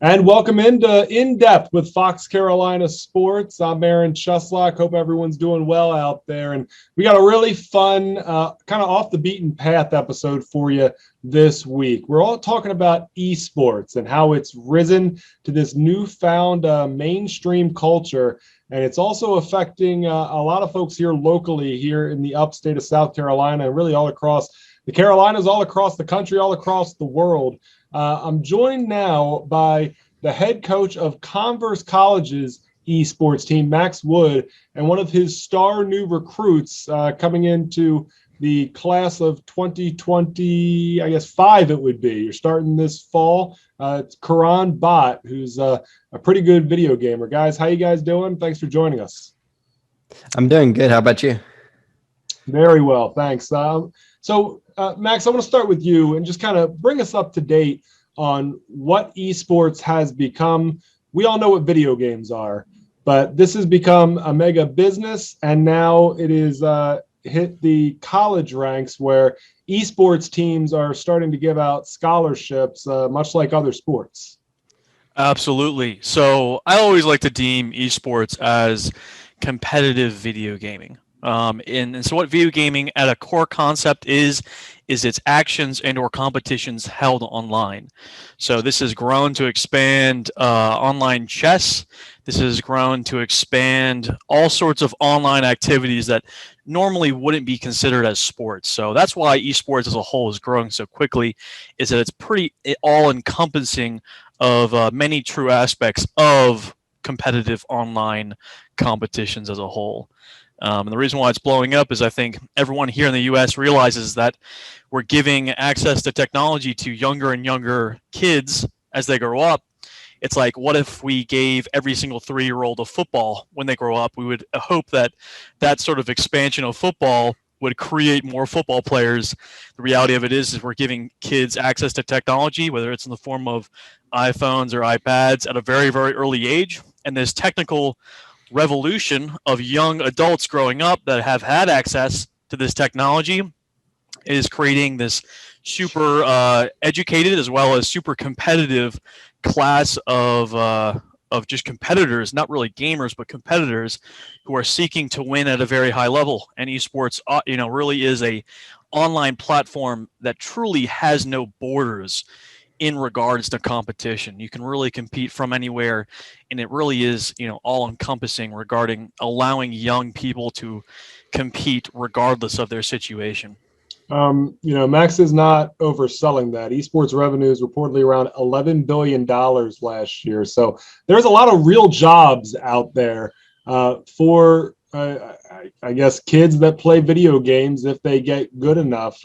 And welcome into In Depth with Fox Carolina Sports. I'm Aaron Chuslock. Hope everyone's doing well out there. And we got a really fun, kind of off the beaten path episode for you this week. We're all talking about esports and how it's risen to this newfound mainstream culture. And it's also affecting a lot of folks here locally here in the upstate of South Carolina and really all across the Carolinas, all across the country, all across the world. I'm joined now by the head coach of Converse College's esports team, Max Wood, and one of his star new recruits coming into the class of 2020, I guess 5 it would be. You're starting this fall. It's Karan Bhatt, who's a pretty good video gamer. Guys, how you guys doing? Thanks for joining us. I'm doing good. How about you? Very well, thanks. So, Max, I want to start with you and just kind of bring us up to date on what esports has become. We all know what video games are, but this has become a mega business, and now it is hit the college ranks where esports teams are starting to give out scholarships, much like other sports. Absolutely. So I always like to deem esports as competitive video gaming. And so what video gaming at a core concept is its actions and or competitions held online. So this has grown to expand online chess. This has grown to expand all sorts of online activities that normally wouldn't be considered as sports. So that's why esports as a whole is growing so quickly, is that it's pretty all-encompassing of many true aspects of competitive online competitions as a whole. And the reason why it's blowing up is I think everyone here in the U.S. realizes that we're giving access to technology to younger and younger kids as they grow up. It's like, what if we gave every single 3-year-old a football when they grow up? We would hope that that sort of expansion of football would create more football players. The reality of it is we're giving kids access to technology, whether it's in the form of iPhones or iPads at a very, very early age. And this technical revolution of young adults growing up that have had access to this technology is creating this super educated as well as super competitive class of just competitors, not really gamers, but competitors who are seeking to win at a very high level. And esports, really is a online platform that truly has no borders in regards to competition. You can really compete from anywhere, and it really is, all encompassing regarding allowing young people to compete regardless of their situation. Max is not overselling that. Esports revenue is reportedly around $11 billion last year. So there's a lot of real jobs out there for, I guess, kids that play video games if they get good enough.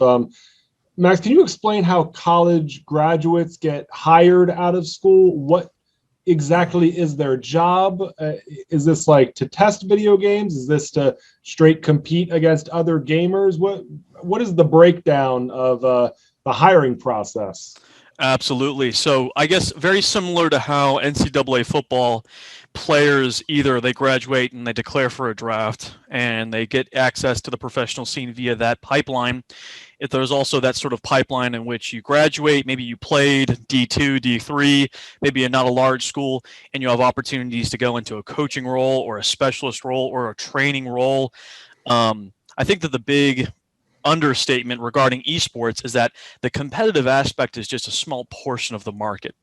Max, can you explain how college graduates get hired out of school? What exactly is their job? Is this like to test video games? Is this to straight compete against other gamers? What is the breakdown of the hiring process? Absolutely. So I guess very similar to how NCAA football players, either they graduate and they declare for a draft and they get access to the professional scene via that pipeline. If there's also that sort of pipeline in which you graduate, maybe you played D2, D3, maybe you're not a large school, and you have opportunities to go into a coaching role or a specialist role or a training role. I think that the big understatement regarding esports is that the competitive aspect is just a small portion of the market.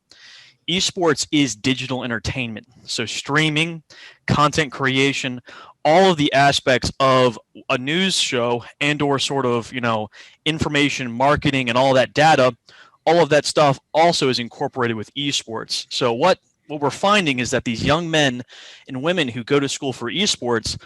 Esports is digital entertainment. So streaming, content creation, all of the aspects of a news show and or sort of, information marketing and all that data, all of that stuff also is incorporated with esports. So what we're finding is that these young men and women who go to school for esports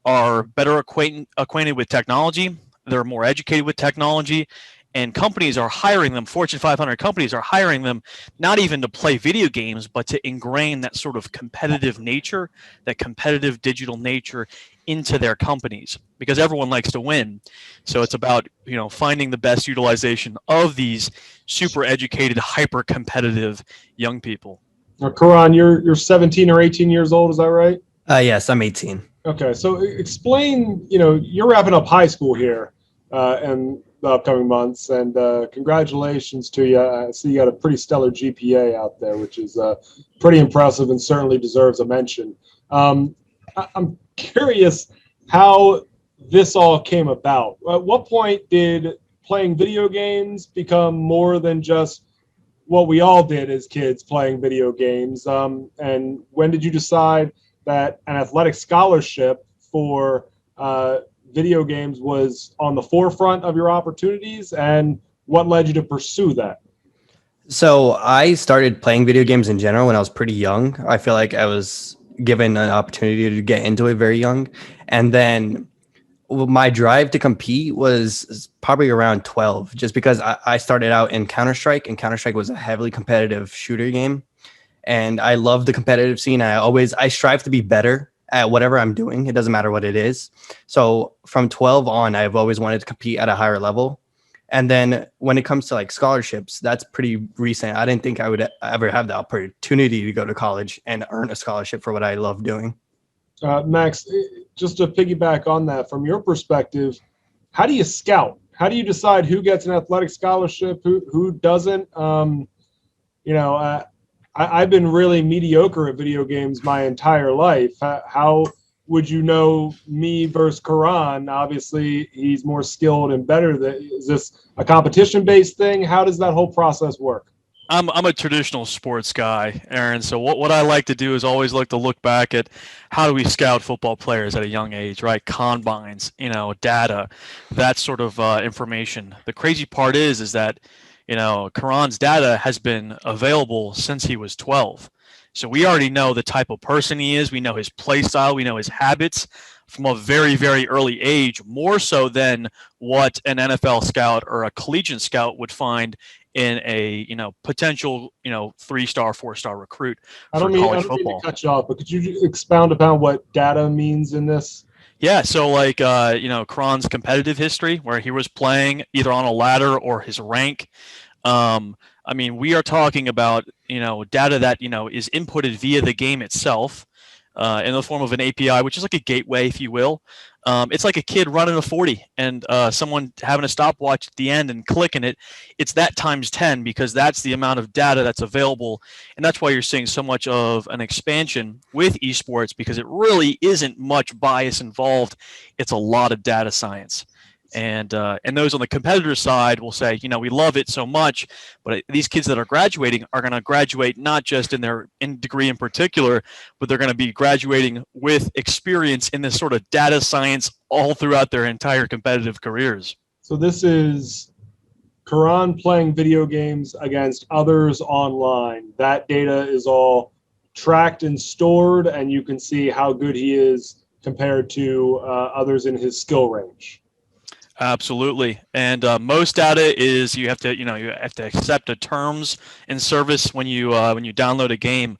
are better acquainted with technology. They're more educated with technology, and companies are hiring them. Fortune 500 companies are hiring them not even to play video games, but to ingrain that sort of competitive nature, that competitive digital nature into their companies, because everyone likes to win. So it's about, finding the best utilization of these super educated, hyper competitive young people. Now, Karan, you're 17 or 18 years old, is that right? Yes, I'm 18. Okay, so explain, you're wrapping up high school here, and the upcoming months, and congratulations to you. I see you got a pretty stellar GPA out there, which is pretty impressive and certainly deserves a mention. I'm curious how this all came about. At what point did playing video games become more than just what we all did as kids, playing video games? And when did you decide that an athletic scholarship for video games was on the forefront of your opportunities, and what led you to pursue that? So I started playing video games in general when I was pretty young. I feel like I was given an opportunity to get into it very young. And then my drive to compete was probably around 12, just because I started out in Counter-Strike, and Counter-Strike was a heavily competitive shooter game. And I love the competitive scene. I strive to be better at whatever I'm doing. It doesn't matter what it is. So from 12 on, I've always wanted to compete at a higher level. And then when it comes to like scholarships, that's pretty recent. I didn't think I would ever have the opportunity to go to college and earn a scholarship for what I love doing. Max, just to piggyback on that, from your perspective, how do you scout? How do you decide who gets an athletic scholarship, who doesn't? I've been really mediocre at video games my entire life. How would you know me versus Karan? Obviously, he's more skilled and better. Is this a competition-based thing? How does that whole process work? I'm a traditional sports guy, Aaron. So what I like to do is always like to look back at how do we scout football players at a young age, right? Combines, data, that sort of information. The crazy part is that, Karan's data has been available since he was 12. So we already know the type of person he is. We know his play style. We know his habits from a very, very early age, more so than what an NFL scout or a collegiate scout would find in a potential 3-star, 4-star recruit for college football. I don't mean to cut you off, but could you expound upon what data means in this? Yeah, so like Karan's competitive history, where he was playing either on a ladder or his rank. We are talking about data that is inputted via the game itself in the form of an API, which is like a gateway, if you will. It's like a kid running a 40 and someone having a stopwatch at the end and clicking it. It's that times 10, because that's the amount of data that's available. And that's why you're seeing so much of an expansion with esports, because it really isn't much bias involved. It's a lot of data science. And those on the competitor side will say, we love it so much, but these kids that are graduating are going to graduate not just in their degree in particular, but they're going to be graduating with experience in this sort of data science all throughout their entire competitive careers. So this is Karan playing video games against others online. That data is all tracked and stored, and you can see how good he is compared to others in his skill range. Absolutely, and most data is you have to accept a terms and service when you download a game,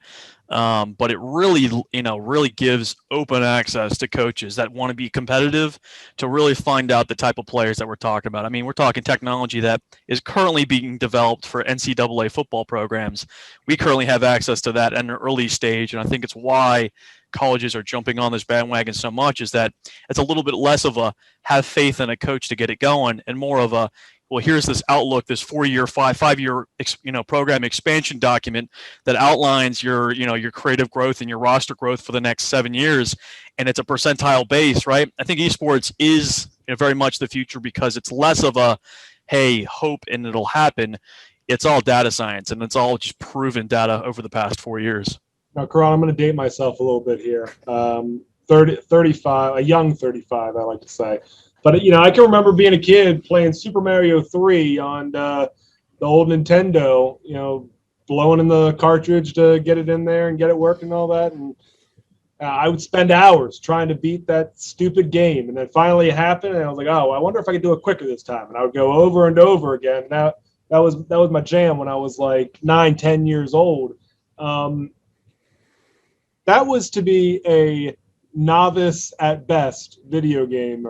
but it really gives open access to coaches that want to be competitive to really find out the type of players that we're talking about. We're talking technology that is currently being developed for NCAA football programs. We currently have access to that at an early stage, and I think it's why colleges are jumping on this bandwagon so much, is that it's a little bit less of a have faith in a coach to get it going and more of a, well, here's this outlook, this 4-year, 5-year, program expansion document that outlines your creative growth and your roster growth for the next 7 years. And it's a percentile base, right? I think esports is very much the future, because it's less of a, hey, hope and it'll happen. It's all data science, and it's all just proven data over the past 4 years. Now, Karan, I'm going to date myself a little bit here. 35, a young 35, I like to say. But, I can remember being a kid playing Super Mario 3 on the old Nintendo, blowing in the cartridge to get it in there and get it working and all that. And I would spend hours trying to beat that stupid game. And then finally it happened, and I was like, oh, I wonder if I could do it quicker this time. And I would go over and over again. Now, that was my jam when I was like 9, 10 years old. That was to be a novice at best video game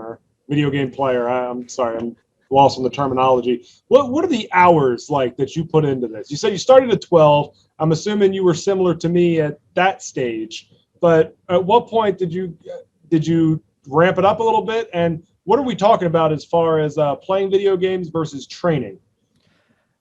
player. I'm sorry, I'm lost on the terminology. What are the hours like that you put into this? You said you started at 12. I'm assuming you were similar to me at that stage. But at what point did you ramp it up a little bit? And what are we talking about as far as playing video games versus training?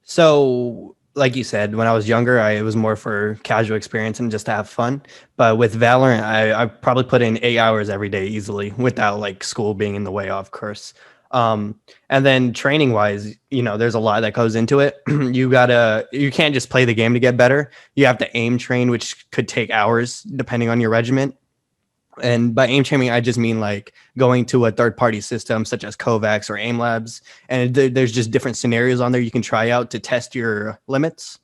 So, like you said, when I was younger, it was more for casual experience and just to have fun. But with Valorant, I probably put in 8 hours every day easily without like school being in the way, of course. And then training wise, there's a lot that goes into it. You can't just play the game to get better. You have to aim train, which could take hours depending on your regiment. And by aim training, I just mean like going to a third-party system such as Kovacs or Aim Labs, and there's just different scenarios on there you can try out to test your limits.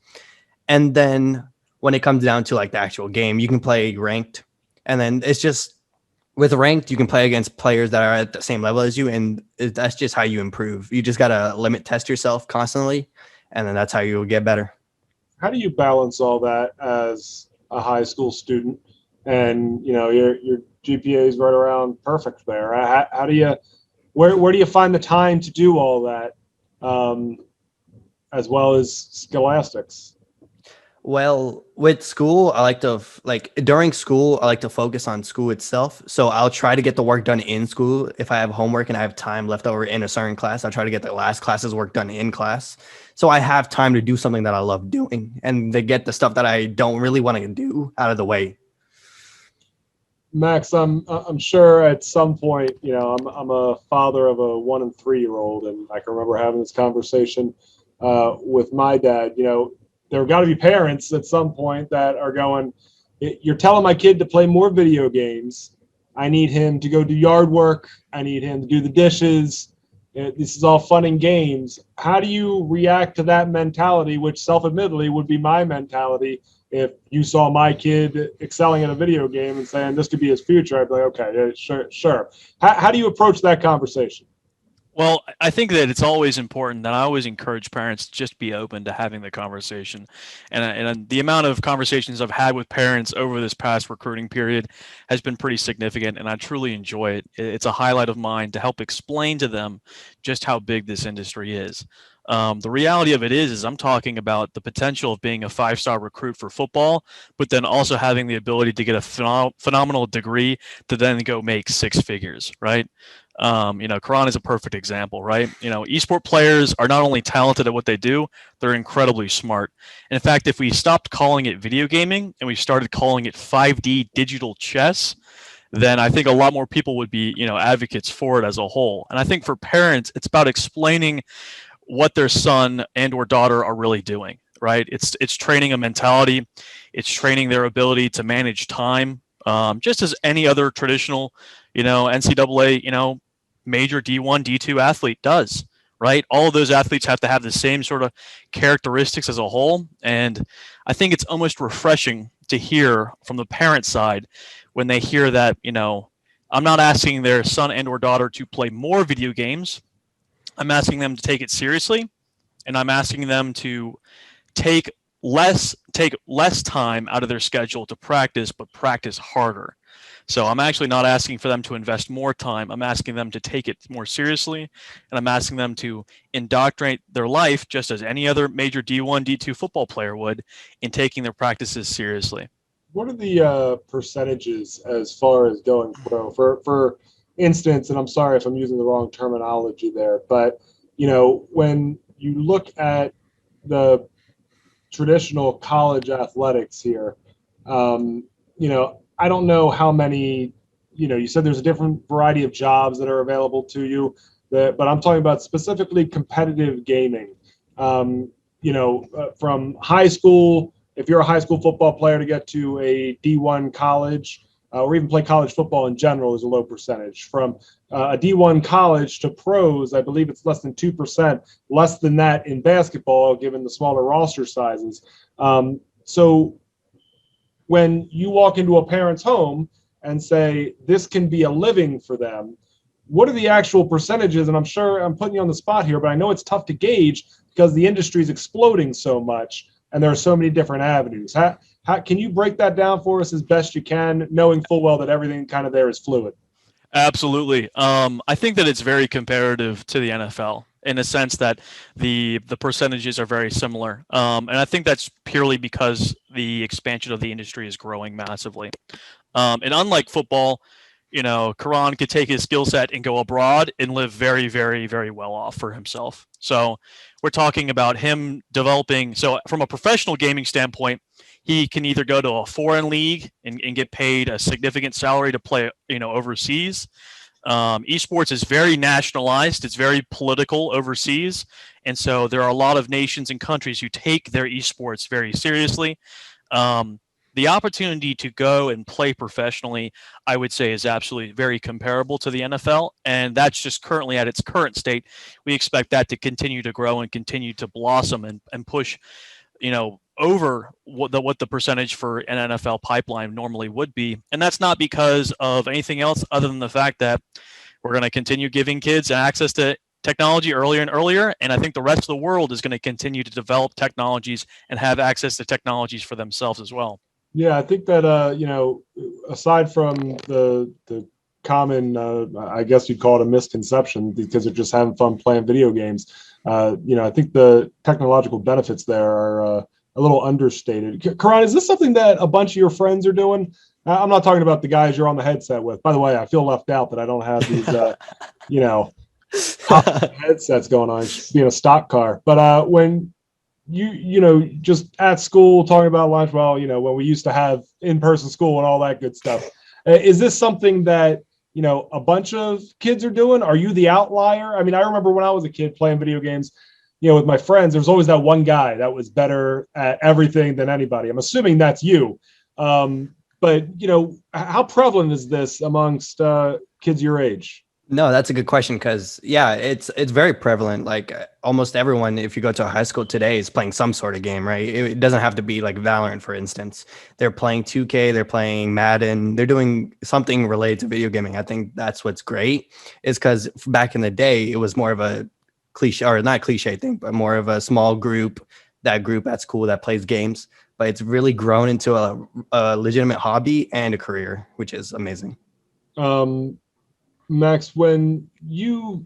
And then when it comes down to like the actual game, you can play ranked, and then it's just with ranked, you can play against players that are at the same level as you, and that's just how you improve. You just gotta limit test yourself constantly, and then that's how you'll get better. How do you balance all that as a high school student? And your GPA is right around perfect there. How do you where do you find the time to do all that, as well as scholastics? Well, with school, I like to during school, I like to focus on school itself. So I'll try to get the work done in school. If I have homework and I have time left over in a certain class, I'll try to get the last class's work done in class. So I have time to do something that I love doing and to get the stuff that I don't really want to do out of the way. Max, I'm sure at some point, I'm a father of a 1 and 3-year-old, and I can remember having this conversation with my dad. There got to be parents at some point that are going, "You're telling my kid to play more video games. I need him to go do yard work. I need him to do the dishes. This is all fun and games." How do you react to that mentality, which self-admittedly would be my mentality? If you saw my kid excelling in a video game and saying this could be his future, I'd be like, okay, yeah, sure. How do you approach that conversation? Well, I think that it's always important that I always encourage parents to just be open to having the conversation. And the amount of conversations I've had with parents over this past recruiting period has been pretty significant, and I truly enjoy it. It's a highlight of mine to help explain to them just how big this industry is. The reality of it is I'm talking about the potential of being a 5-star recruit for football, but then also having the ability to get a phenomenal degree to then go make 6 figures, right? Karan is a perfect example, right? Esport players are not only talented at what they do, they're incredibly smart. And in fact, if we stopped calling it video gaming and we started calling it 5D digital chess, then I think a lot more people would be, advocates for it as a whole. And I think for parents, it's about explaining what their son and or daughter are really doing, right? It's training a mentality, it's training their ability to manage time, just as any other traditional, NCAA, major D1, D2 athlete does, right? All of those athletes have to have the same sort of characteristics as a whole. And I think it's almost refreshing to hear from the parent side when they hear that, I'm not asking their son and or daughter to play more video games. I'm asking them to take it seriously, and I'm asking them to take less time out of their schedule to practice, but practice harder. So I'm actually not asking for them to invest more time. I'm asking them to take it more seriously, and I'm asking them to indoctrinate their life just as any other major D1, D2 football player would in taking their practices seriously. What are the percentages as far as going pro? For instance, and I'm sorry if I'm using the wrong terminology there, but when you look at the traditional college athletics here, I don't know how many, you said there's a different variety of jobs that are available to you, but I'm talking about specifically competitive gaming. From high school, if you're a high school football player, to get to a D1 college, or even play college football in general, is a low percentage. From a D1 college to pros, I believe it's less than 2%, less than that in basketball, given the smaller roster sizes. So when you walk into a parent's home and say this can be a living for them, what are the actual percentages? And I'm sure I'm putting you on the spot here, but I know it's tough to gauge because the industry is exploding so much and there are so many different avenues. How can you break that down for us as best you can, knowing full well that everything kind of there is fluid? Absolutely. I think that it's very comparative to the NFL in a sense that the percentages are very similar. And I think that's purely because the expansion of the industry is growing massively. And unlike football, Karan could take his skill set and go abroad and live very, very, very well off for himself. So we're talking about him developing. So from a professional gaming standpoint, he can either go to a foreign league and get paid a significant salary to play, overseas. Esports is very nationalized. It's very political overseas. And so there are a lot of nations and countries who take their esports very seriously. The opportunity to go and play professionally, I would say, is absolutely very comparable to the NFL. And that's just currently at its current state. We expect that to continue to grow and continue to blossom and push, over what the percentage for an NFL pipeline normally would be. And that's not because of anything else other than the fact that we're going to continue giving kids access to technology earlier and earlier. And I think the rest of the world is going to continue to develop technologies and have access to technologies for themselves as well. Yeah, I think that aside from the common, I guess you'd call it a misconception because they're just having fun playing video games. I think the technological benefits there are a little understated. Karan, is this something that a bunch of your friends are doing? I'm not talking about the guys you're on the headset with. By the way, I feel left out that I don't have these, headsets going on, just being a stock car. But when just at school talking about lunch, when we used to have in-person school and all that good stuff, is this something that, a bunch of kids are doing? Are you the outlier? I mean, I remember when I was a kid playing video games, with my friends, there was always that one guy that was better at everything than anybody. I'm assuming that's you. But how prevalent is this amongst kids your age? No, that's a good question because, it's very prevalent. Like almost everyone, if you go to a high school today, is playing some sort of game, right? It doesn't have to be like Valorant, for instance. They're playing 2K, they're playing Madden, they're doing something related to video gaming. I think that's what's great is because back in the day, it was more of a cliche, or not cliche thing, but more of a small group at school that plays games. But it's really grown into a legitimate hobby and a career, which is amazing. Max, when you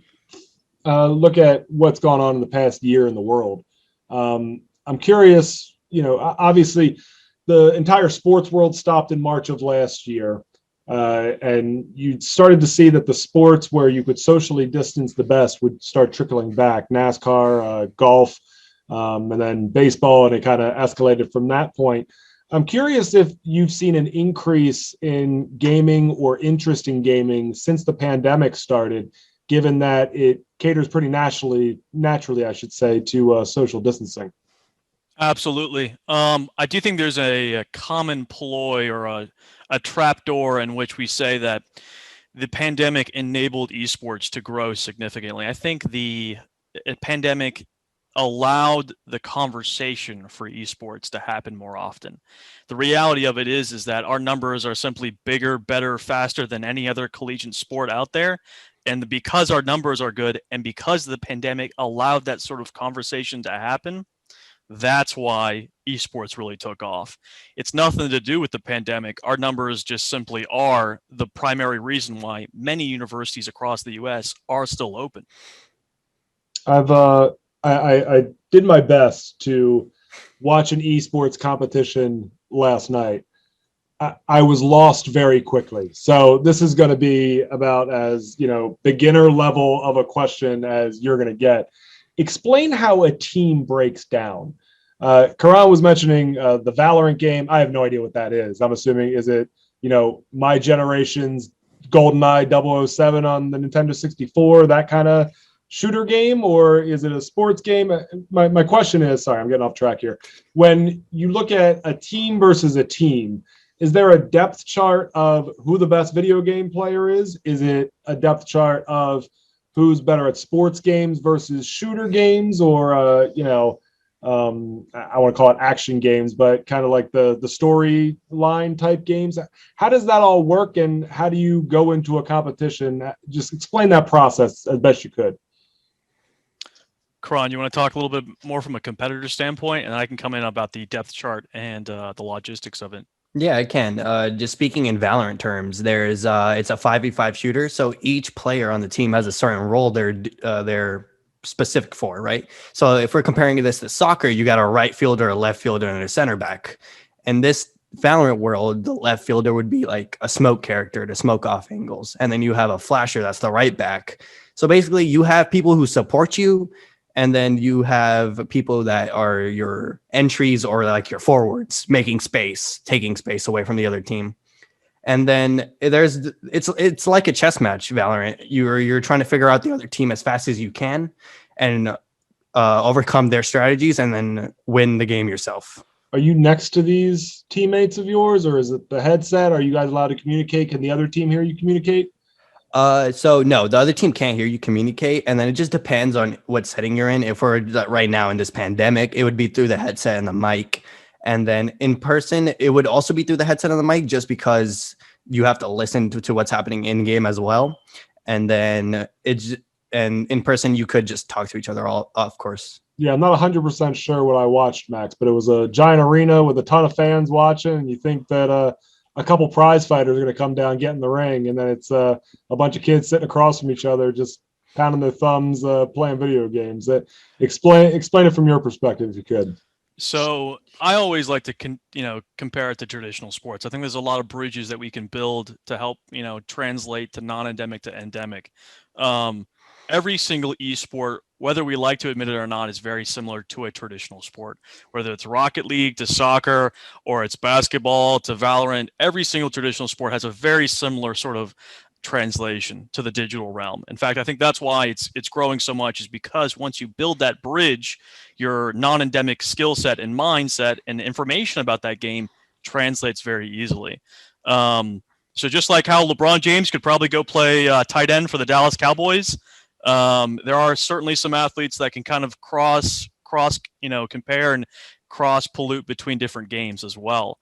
look at what's gone on in the past year in the world, I'm curious, obviously the entire sports world stopped in March of last year. And you started to see that the sports where you could socially distance the best would start trickling back, NASCAR, golf, and then baseball, and it kind of escalated from that point. I'm curious if you've seen an increase in gaming or interest in gaming since the pandemic started, given that it caters pretty naturally, I should say, to social distancing. Absolutely. I do think there's a common ploy or a trapdoor in which we say that the pandemic enabled esports to grow significantly. I think the pandemic allowed the conversation for esports to happen more often. The reality of it is that our numbers are simply bigger, better, faster than any other collegiate sport out there. And because our numbers are good and because the pandemic allowed that sort of conversation to happen, that's why esports really took off. It's nothing to do with the pandemic. Our numbers just simply are the primary reason why many universities across the US are still open. I did my best to watch an esports competition last night. I was lost very quickly. So this is going to be about as, beginner level of a question as you're going to get. Explain how a team breaks down. Karan was mentioning the Valorant game. I have no idea what that is. I'm assuming, is it, my generation's GoldenEye 007 on the Nintendo 64, that kind of shooter game, or is it a sports game? My question is, sorry, I'm getting off track here. When you look at a team versus a team, is there a depth chart of who the best video game player is? Is it a depth chart of who's better at sports games versus shooter games, or I want to call it action games, but kind of like the storyline type games? How does that all work, and how do you go into a competition? Just explain that process as best you could. Karan, you want to talk a little bit more from a competitor standpoint, and I can come in about the depth chart and the logistics of it. Yeah, I can. Just speaking in Valorant terms, it's a 5v5 shooter. So each player on the team has a certain role they're specific for, right? So if we're comparing this to soccer, you got a right fielder, a left fielder, and a center back. And this Valorant world, the left fielder would be like a smoke character to smoke off angles. And then you have a flasher that's the right back. So basically you have people who support you, and then you have people that are your entries or like your forwards, making space, taking space away from the other team. And then it's like a chess match, Valorant. You're trying to figure out the other team as fast as you can and overcome their strategies and then win the game yourself. Are you next to these teammates of yours, or is it the headset? Are you guys allowed to communicate? Can the other team hear you communicate? So no, the other team can't hear you communicate, and then it just depends on what setting you're in. If we're right now in this pandemic, it would be through the headset and the mic, and then in person, it would also be through the headset and the mic, just because you have to listen to what's happening in game as well. And then in person, you could just talk to each other, all of course. Yeah, I'm not 100% sure what I watched, Max, but it was a giant arena with a ton of fans watching, and you think that a couple prize fighters are going to come down, get in the ring, and then it's a bunch of kids sitting across from each other, just pounding their thumbs, playing video games. Explain it from your perspective, if you could. So I always like to compare it to traditional sports. I think there's a lot of bridges that we can build to help translate to non-endemic to endemic. Every single esport, whether we like to admit it or not, is very similar to a traditional sport. Whether it's Rocket League to soccer, or it's basketball to Valorant, every single traditional sport has a very similar sort of translation to the digital realm. In fact, I think that's why it's growing so much, is because once you build that bridge, your non-endemic skill set and mindset and information about that game translates very easily. So just like how LeBron James could probably go play tight end for the Dallas Cowboys, there are certainly some athletes that can kind of cross compare and cross pollute between different games as well.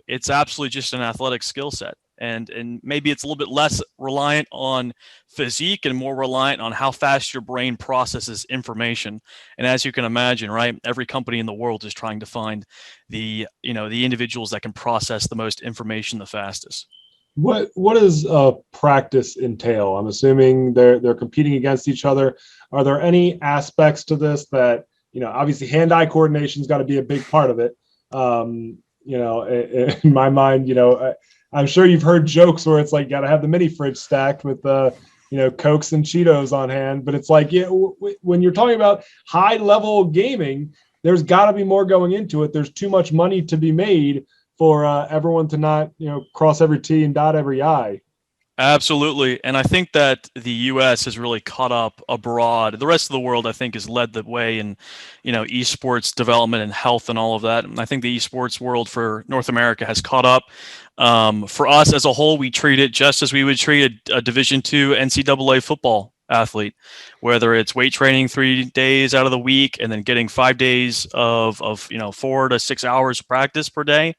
It's absolutely just an athletic skill set. And maybe it's a little bit less reliant on physique and more reliant on how fast your brain processes information. And as you can imagine, right, every company in the world is trying to find the individuals that can process the most information the fastest. What does practice entail? I'm assuming they're competing against each other. Are there any aspects to this that, obviously hand-eye coordination's got to be a big part of it. In my mind, I'm sure you've heard jokes where it's like, got to have the mini fridge stacked with Cokes and Cheetos on hand. But it's like, when you're talking about high level gaming, there's got to be more going into it. There's too much money to be made for everyone to not, cross every T and dot every I. Absolutely. And I think that the U.S. has really caught up abroad. The rest of the world, I think, has led the way in, esports development and health and all of that. And I think the esports world for North America has caught up. For us as a whole, we treat it just as we would treat a Division II NCAA football athlete, whether it's weight training 3 days out of the week and then getting 5 days of 4 to 6 hours of practice per day.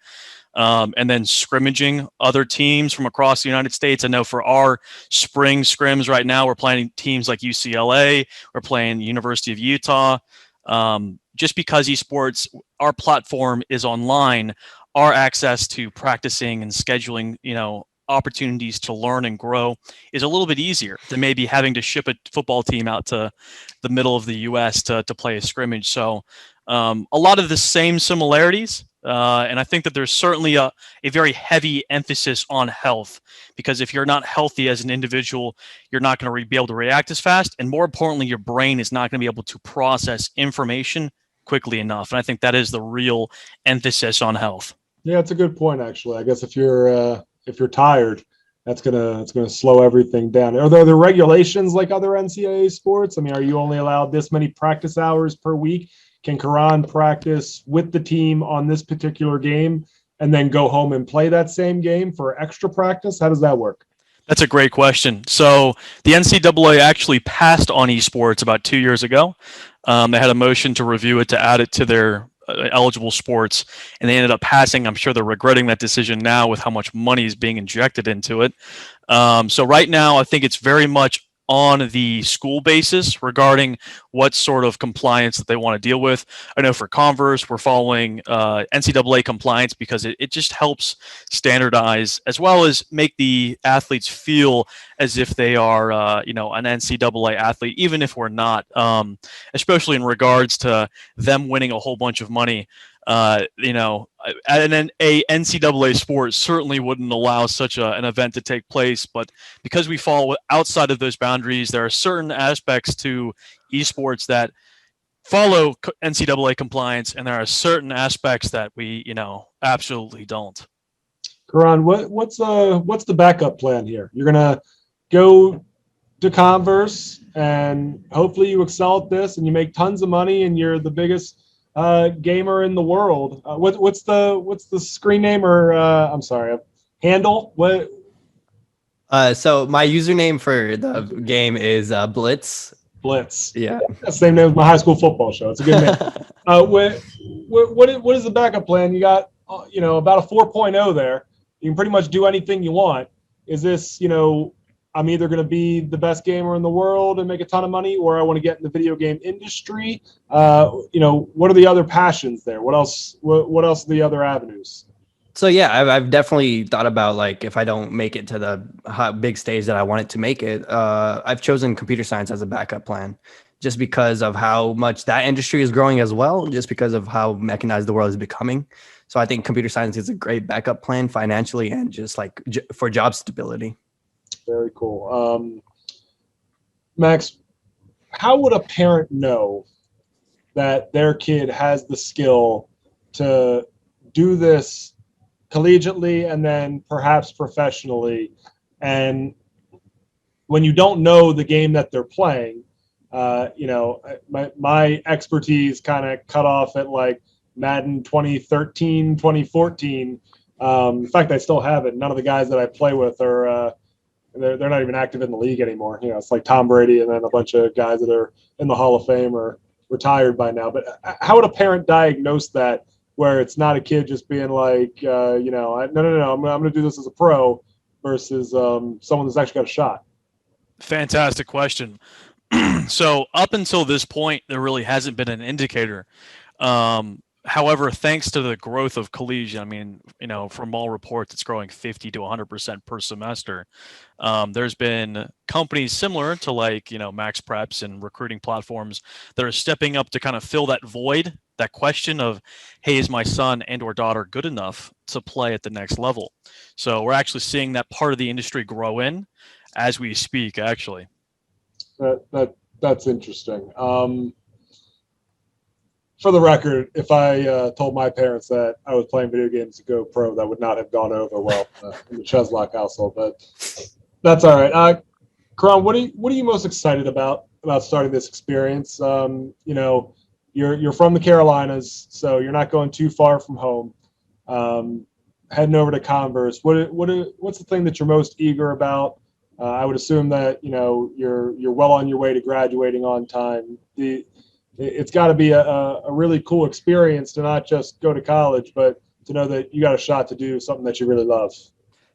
And then scrimmaging other teams from across the United States. I know for our spring scrims right now, we're playing teams like UCLA, we're playing the University of Utah. Just because esports, our platform is online, our access to practicing and scheduling, opportunities to learn and grow is a little bit easier than maybe having to ship a football team out to the middle of the U.S. to play a scrimmage. So a lot of the same similarities. And I think that there's certainly a very heavy emphasis on health, because if you're not healthy as an individual, you're not going to be able to react as fast. And more importantly, your brain is not going to be able to process information quickly enough. And I think that is the real emphasis on health. Yeah, it's a good point, actually. I guess if you're tired, that's gonna slow everything down. Are there regulations like other NCAA sports? I mean, are you only allowed this many practice hours per week? Can Karan practice with the team on this particular game and then go home and play that same game for extra practice? How does that work? That's a great question. So the NCAA actually passed on esports about 2 years ago. They had a motion to review it, to add it to their eligible sports, and they ended up passing. I'm sure they're regretting that decision now with how much money is being injected into it. So right now, I think it's very much on the school basis regarding what sort of compliance that they want to deal with. I know for Converse, we're following NCAA compliance because it just helps standardize as well as make the athletes feel as if they are, an NCAA athlete, even if we're not, especially in regards to them winning a whole bunch of money. And then a NCAA sport certainly wouldn't allow such an event to take place. But because we fall outside of those boundaries, there are certain aspects to esports that follow NCAA compliance, and there are certain aspects that we, absolutely don't. Karan, what's the backup plan here? You're gonna go to Converse, and hopefully you excel at this, and you make tons of money, and you're the biggest gamer in the world. What's the screen name or I'm sorry, handle? What? So my username for the game is Blitz. Blitz. Yeah, that's the same name as my high school football show. It's a good name. What is the backup plan? You got about a 4.0 there. You can pretty much do anything you want. Is this I'm either going to be the best gamer in the world and make a ton of money, or I want to get in the video game industry? What are the other passions there? What else? What else are the other avenues? So yeah, I've definitely thought about, like, if I don't make it to the big stage that I want it to make it, I've chosen computer science as a backup plan, just because of how much that industry is growing as well, just because of how mechanized the world is becoming. So I think computer science is a great backup plan financially and just like for job stability. Very cool. Max, how would a parent know that their kid has the skill to do this collegiately and then perhaps professionally? And when you don't know the game that they're playing, my expertise kind of cut off at like Madden 2013, 2014. In fact, I still have it. None of the guys that I play with are they're not even active in the league anymore. It's like Tom Brady and then a bunch of guys that are in the Hall of Fame or retired by now. But how would a parent diagnose that, where it's not a kid just being like, no, I'm going to do this as a pro, versus someone that's actually got a shot? Fantastic question. So up until this point, there really hasn't been an indicator. However, thanks to the growth of collegiate, from all reports, it's growing 50 to 100% per semester. There's been companies similar to Max Preps and recruiting platforms that are stepping up to kind of fill that void, that question of, hey, is my son and or daughter good enough to play at the next level? So we're actually seeing that part of the industry grow in as we speak, actually. That's interesting. For the record, if I told my parents that I was playing video games to go pro, that would not have gone over well in the Cheslock household. But that's all right. Karan, what are you most excited about starting this experience? You're from the Carolinas, so you're not going too far from home. Heading over to Converse, what's the thing that you're most eager about? I would assume that you're well on your way to graduating on time. It's got to be a really cool experience to not just go to college, but to know that you got a shot to do something that you really love.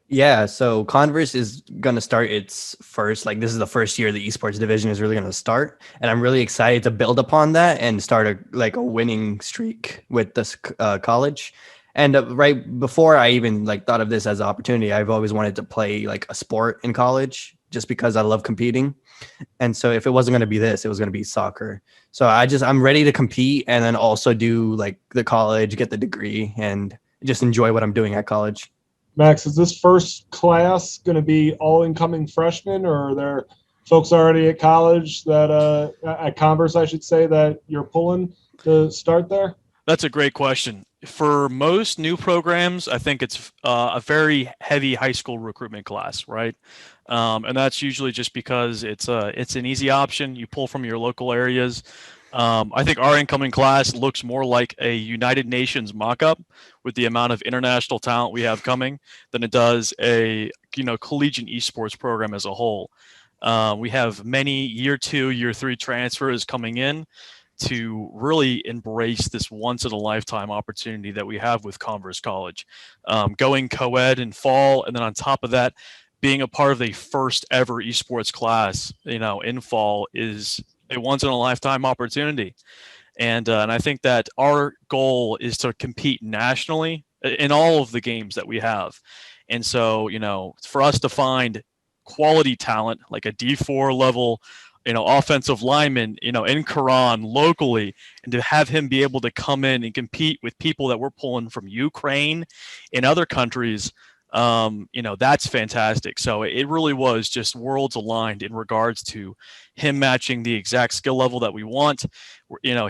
Yeah, so Converse is going to start its first, this is the first year the esports division is really going to start. And I'm really excited to build upon that and start a winning streak with this college. And right before I even thought of this as an opportunity, I've always wanted to play a sport in college, just because I love competing. And so if it wasn't going to be this, it was going to be soccer. So I'm ready to compete and then also do the college, get the degree, and just enjoy what I'm doing at college. Max, is this first class going to be all incoming freshmen, or are there folks already at college that at Converse, I should say, that you're pulling to start there? That's a great question. For most new programs, I think it's a very heavy high school recruitment class, right? And that's usually just because it's an easy option. You pull from your local areas. I think our incoming class looks more like a United Nations mock-up with the amount of international talent we have coming than it does a collegiate esports program as a whole. We have many year 2, year 3 transfers coming in to really embrace this once-in-a-lifetime opportunity that we have with Converse College. Going co-ed in fall, and then on top of that, being a part of the first ever esports class, in fall, is a once-in-a-lifetime opportunity. And I think that our goal is to compete nationally in all of the games that we have. And so, for us to find quality talent, like a D4 level, offensive lineman, in Karan locally, and to have him be able to come in and compete with people that we're pulling from Ukraine and other countries, that's fantastic. So it really was just worlds aligned in regards to him matching the exact skill level that we want.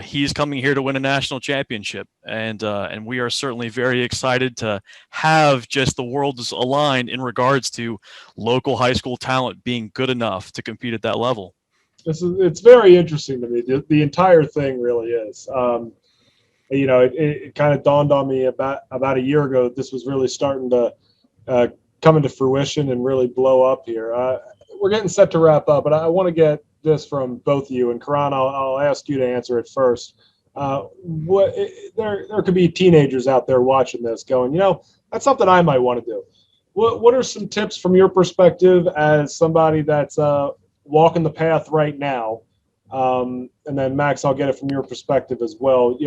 He's coming here to win a national championship, and we are certainly very excited to have just the worlds aligned in regards to local high school talent being good enough to compete at that level. It's very interesting to me. The entire thing really is. It kind of dawned on me about a year ago that this was really starting to come into fruition and really blow up here. We're getting set to wrap up, but I want to get this from both of you. And Karan, I'll ask you to answer it first. There could be teenagers out there watching this going, that's something I might want to do. What are some tips from your perspective as somebody that's walking the path right now? And then Max, I'll get it from your perspective as well.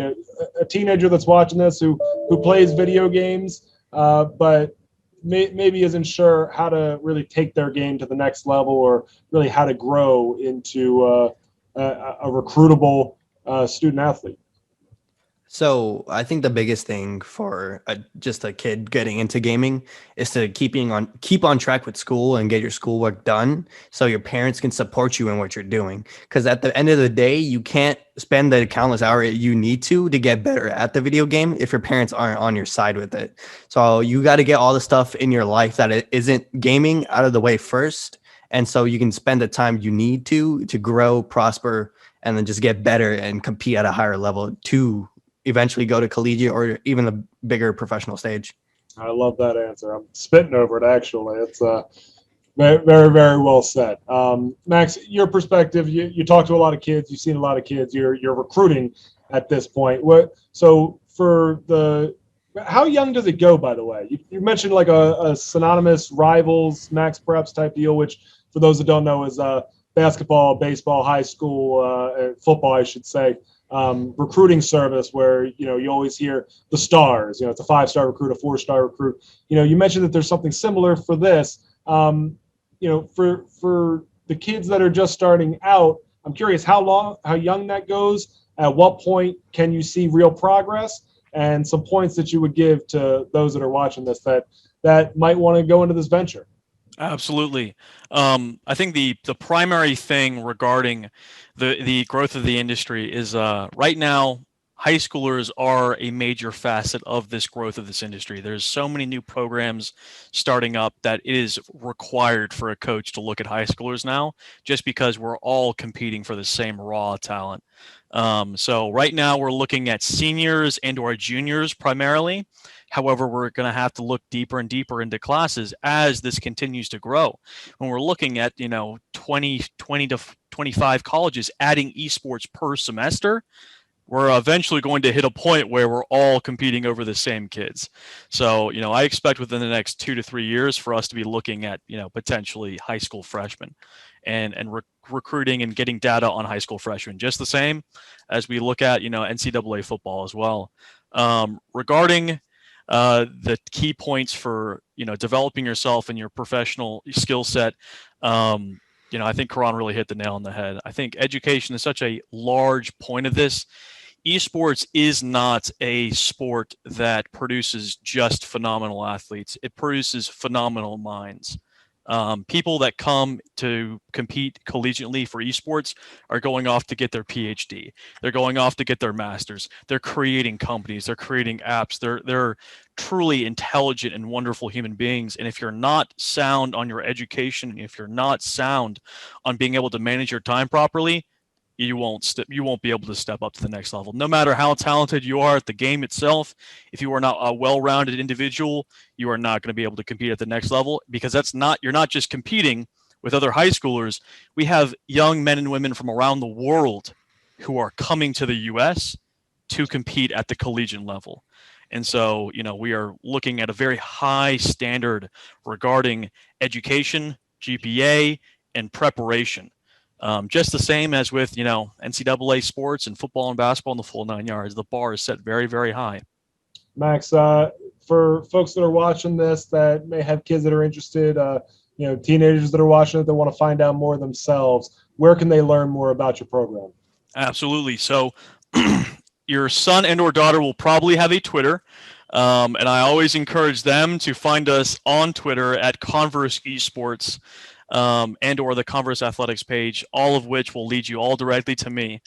A teenager that's watching this who plays video games, but maybe isn't sure how to really take their game to the next level, or really how to grow into a recruitable student athlete. So I think the biggest thing for just a kid getting into gaming is to keep on track with school and get your schoolwork done, so your parents can support you in what you're doing. Because at the end of the day, you can't spend the countless hour you need to get better at the video game if your parents aren't on your side with it. So you got to get all the stuff in your life that it isn't gaming out of the way first, and so you can spend the time you need to grow, prosper, and then just get better and compete at a higher level to eventually go to collegiate or even the bigger professional stage. I love that answer. I'm spitting over it, actually. It's very, very, very well said. Max, your perspective, you talk to a lot of kids. You've seen a lot of kids. You're recruiting at this point. How young does it go, by the way? You mentioned like a synonymous rivals, Max Preps type deal, which for those that don't know is basketball, baseball, high school, football, I should say. Recruiting service where you always hear the stars. It's a 5-star recruit, a 4-star recruit. You mentioned that there's something similar for this. For the kids that are just starting out, I'm curious how young that goes. At what point can you see real progress, and some points that you would give to those that are watching this that might want to go into this venture? Absolutely. I think the primary thing regarding the growth of the industry is right now, high schoolers are a major facet of this growth of this industry. There's so many new programs starting up that it is required for a coach to look at high schoolers now, just because we're all competing for the same raw talent. So right now we're looking at seniors and or juniors primarily. However, we're going to have to look deeper and deeper into classes as this continues to grow. When we're looking at, 20 to 25 colleges adding esports per semester, we're eventually going to hit a point where we're all competing over the same kids. So, I expect within the next 2 to 3 years for us to be looking at, potentially high school freshmen and recruiting and getting data on high school freshmen, just the same as we look at, NCAA football as well. Regarding the key points for developing yourself and your professional skill set, I think Karan really hit the nail on the head. I think education is such a large point of this. Esports is not a sport that produces just phenomenal athletes. It produces phenomenal minds. People that come to compete collegiately for esports are going off to get their PhD. They're going off to get their masters. They're creating companies. They're creating apps. They're truly intelligent and wonderful human beings. And if you're not sound on your education, if you're not sound on being able to manage your time properly, you won't be able to step up to the next level. No matter how talented you are at the game itself, if you are not a well-rounded individual, you are not going to be able to compete at the next level, because you're not just competing with other high schoolers. We have young men and women from around the world who are coming to the US to compete at the collegiate level. And so, we are looking at a very high standard regarding education, GPA, and preparation. Just the same as with, NCAA sports and football and basketball in the full 9 yards. The bar is set very, very high. Max, for folks that are watching this that may have kids that are interested, teenagers that are watching it that want to find out more themselves, where can they learn more about your program? Absolutely. So your son and or daughter will probably have a Twitter. And I always encourage them to find us on Twitter at Converse Esports and or the Converse Athletics page, all of which will lead you all directly to me.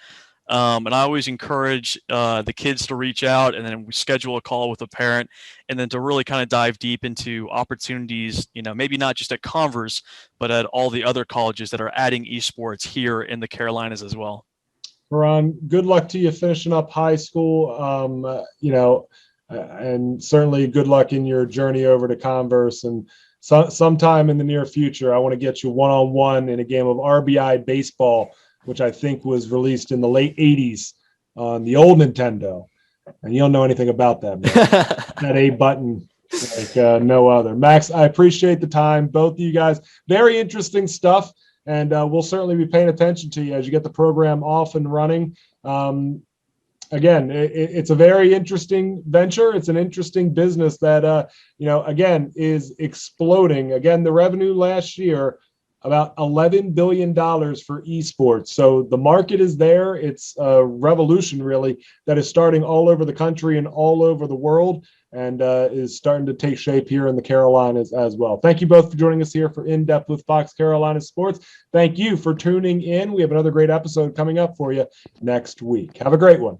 And I always encourage the kids to reach out, and then we schedule a call with a parent, and then to really kind of dive deep into opportunities, maybe not just at Converse, but at all the other colleges that are adding esports here in the Carolinas as well. Karan, good luck to you finishing up high school, and certainly good luck in your journey over to Converse. And sometime in the near future, I want to get you one-on-one in a game of RBI baseball, which I think was released in the late 80s on the old Nintendo. And you don't know anything about that, man. That A button like no other. Max, I appreciate the time, both of you guys. Very interesting stuff, and we'll certainly be paying attention to you as you get the program off and running. Again, it's a very interesting venture. It's an interesting business that, again, is exploding. Again, the revenue last year, about $11 billion for esports. So the market is there. It's a revolution, really, that is starting all over the country and all over the world, and is starting to take shape here in the Carolinas as well. Thank you both for joining us here for In Depth with Fox Carolina Sports. Thank you for tuning in. We have another great episode coming up for you next week. Have a great one.